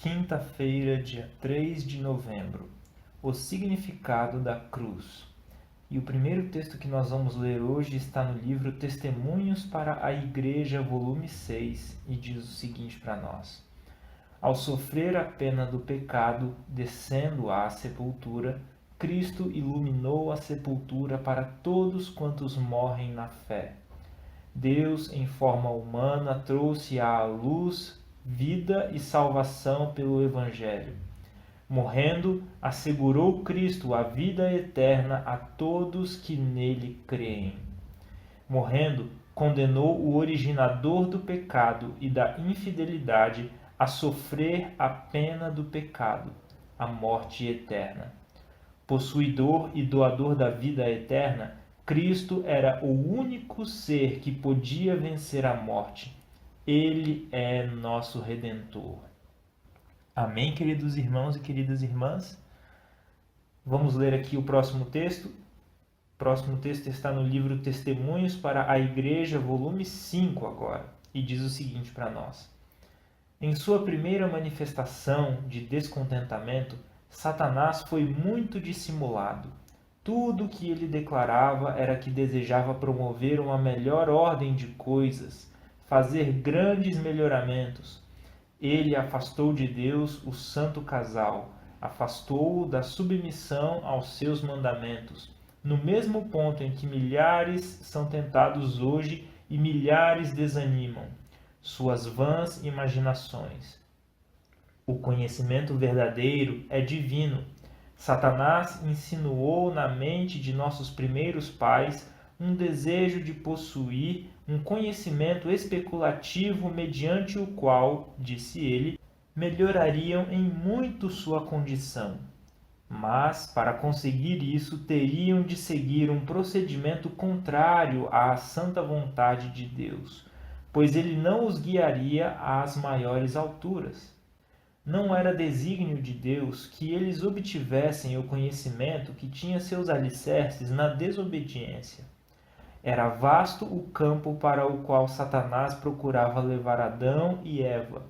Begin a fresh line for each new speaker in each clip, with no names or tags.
Quinta-feira, dia 3 de novembro. O significado da cruz. E o primeiro texto que nós vamos ler hoje está no livro Testemunhos para a Igreja, volume 6, e diz o seguinte para nós: Ao sofrer a pena do pecado, descendo à sepultura, Cristo iluminou a sepultura para todos quantos morrem na fé. Deus, em forma humana, trouxe à luz vida e salvação pelo Evangelho. Morrendo, assegurou Cristo a vida eterna a todos que nele creem. Morrendo, condenou o originador do pecado e da infidelidade a sofrer a pena do pecado, a morte eterna. Possuidor e doador da vida eterna, Cristo era o único ser que podia vencer a morte. Ele é nosso Redentor. Amém, queridos irmãos e queridas irmãs? Vamos ler aqui o próximo texto. O próximo texto está no livro Testemunhos para a Igreja, volume 5 agora, e diz o seguinte para nós. Em sua primeira manifestação de descontentamento, Satanás foi muito dissimulado. Tudo o que ele declarava era que desejava promover uma melhor ordem de coisas, fazer grandes melhoramentos. Ele afastou de Deus o santo casal, afastou-o da submissão aos seus mandamentos, no mesmo ponto em que milhares são tentados hoje e milhares desanimam, suas vãs imaginações. O conhecimento verdadeiro é divino. Satanás insinuou na mente de nossos primeiros pais um desejo de possuir um conhecimento especulativo mediante o qual, disse ele, melhorariam em muito sua condição. Mas, para conseguir isso, teriam de seguir um procedimento contrário à santa vontade de Deus, pois ele não os guiaria às maiores alturas. Não era desígnio de Deus que eles obtivessem o conhecimento que tinha seus alicerces na desobediência. Era vasto o campo para o qual Satanás procurava levar Adão e Eva,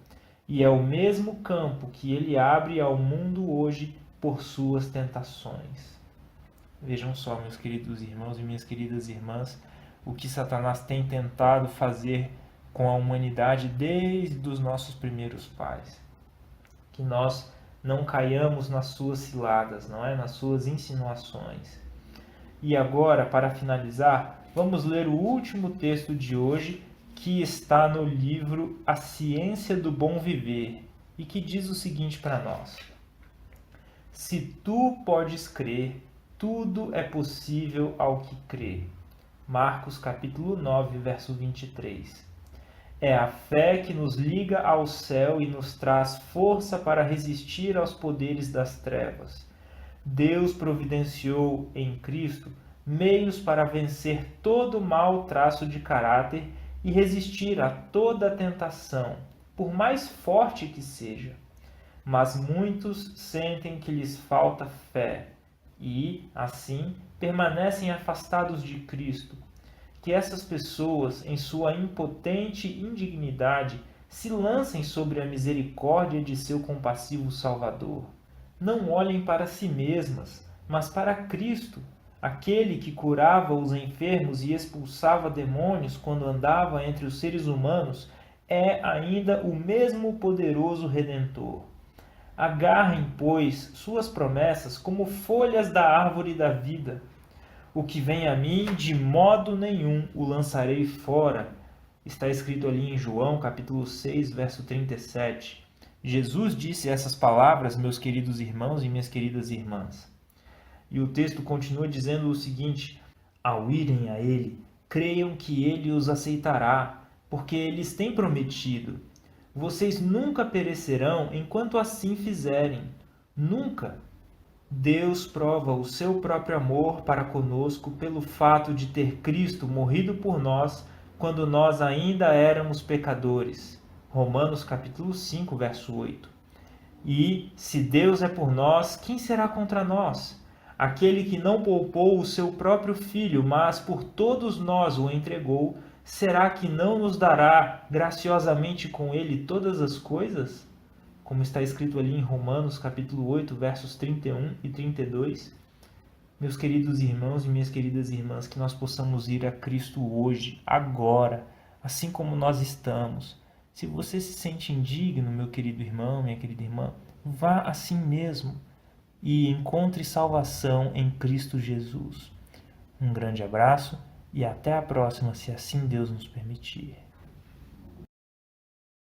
e é o mesmo campo que ele abre ao mundo hoje por suas tentações. Vejam só, meus queridos irmãos e minhas queridas irmãs, o que Satanás tem tentado fazer com a humanidade desde os nossos primeiros pais. Que nós não caiamos nas suas ciladas, não é? Nas suas insinuações. E agora, para finalizar, vamos ler o último texto de hoje, que está no livro A Ciência do Bom Viver, e que diz o seguinte para nós: Se tu podes crer, tudo é possível ao que crê. Marcos capítulo 9, verso 23. É a fé que nos liga ao céu e nos traz força para resistir aos poderes das trevas. Deus providenciou em Cristo meios para vencer todo mau traço de caráter e resistir a toda tentação, por mais forte que seja. Mas muitos sentem que lhes falta fé e, assim, permanecem afastados de Cristo. Que essas pessoas, em sua impotente indignidade, se lancem sobre a misericórdia de seu compassivo Salvador. Não olhem para si mesmas, mas para Cristo, aquele que curava os enfermos e expulsava demônios quando andava entre os seres humanos, é ainda o mesmo poderoso Redentor. Agarrem, pois, suas promessas como folhas da árvore da vida. O que vem a mim, de modo nenhum o lançarei fora. Está escrito ali em João, capítulo 6, verso 37. Jesus disse essas palavras, meus queridos irmãos e minhas queridas irmãs. E o texto continua dizendo o seguinte: Ao irem a ele, creiam que ele os aceitará, porque eles têm prometido. Vocês nunca perecerão enquanto assim fizerem. Nunca. Deus prova o seu próprio amor para conosco pelo fato de ter Cristo morrido por nós quando nós ainda éramos pecadores. Romanos capítulo 5, verso 8. E, se Deus é por nós, quem será contra nós? Aquele que não poupou o seu próprio Filho, mas por todos nós o entregou, será que não nos dará graciosamente com ele todas as coisas? como está escrito ali em Romanos capítulo 8, versos 31 e 32. Meus queridos irmãos e minhas queridas irmãs, que nós possamos ir a Cristo hoje, agora, assim como nós estamos. Se você se sente indigno, meu querido irmão, minha querida irmã, vá assim mesmo e encontre salvação em Cristo Jesus. Um grande abraço e até a próxima, se assim Deus nos permitir.